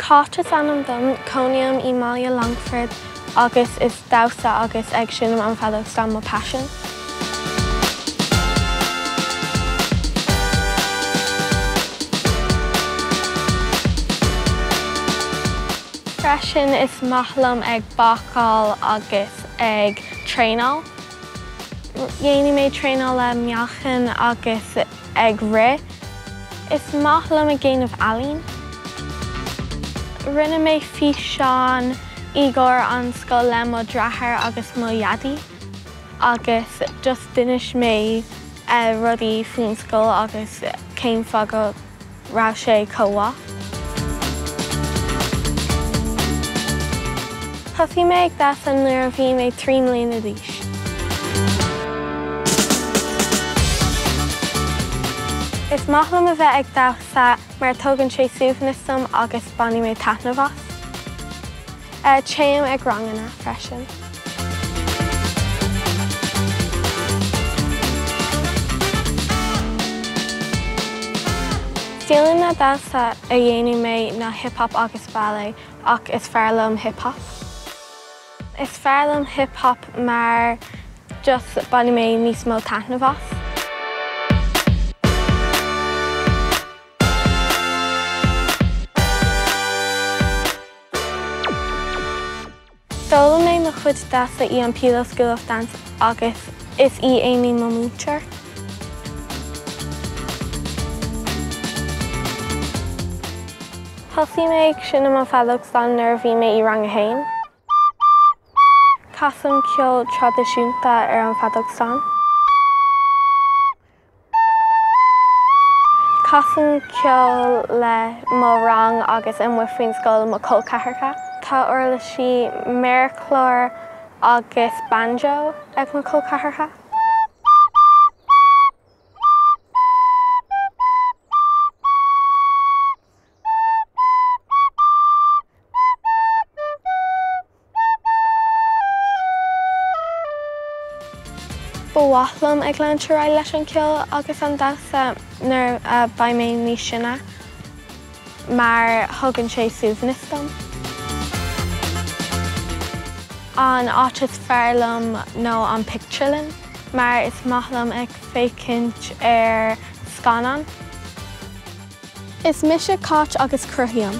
Cáit is anam dom County Longford agus is damhsa agus ag sinnam an fadog stan mo passion. Freisin is maithlam ag bacáil agus ag tréinál. Dhéanamh mé tréinál le meáchan agus ag ri. Is maithlam a géanamh ealaín. Rinne mé fi seán igor an scoil le mo drathair agus mo iadí. Agus just dunis mé rudaí faoin scoil agus céim fad go raibh sé comhacht. Thosaigh mé ag damhsa nuair a bhí mé 3 mbliana d'aois. Is maithlam a bheith ag damhsa mar tugann sé suaimhneastam agus bainigh mé taitneamh. Téim ag ranganna freisin. Stíleann na damhsa a dhéanamh mé na hip-hop agus ballet ach is fearlam hip-hop. Is fearlam hip-hop mar just bainigh mé níos mó taitneamh. Dóla mé mo chuid damhsa í an Pílo School of Dance agus is í éimí mo mútear. Thosaigh mé ag sinnam an fadog stan nuair a bhí mé í Cruthaím. Caithfim ceol traidisiúnta ar an fadog stan. Caithfim ceol le mo rang agus an faoin scoil mo ceolcathacha. Tá orlaisí méarchlár agus banjo ag mo ceolcathacha. Bhuaithlim ag leann tuaidh leis an ceol agus an damhsa nuair a bhaidh mé níos sinne mar thugann sé suaimhneastam. An áit is fearlam nó an pictiúlainn, mar is maithlam ag fécinint ar Seinneann. Is mise Cáit agus Cruthaím.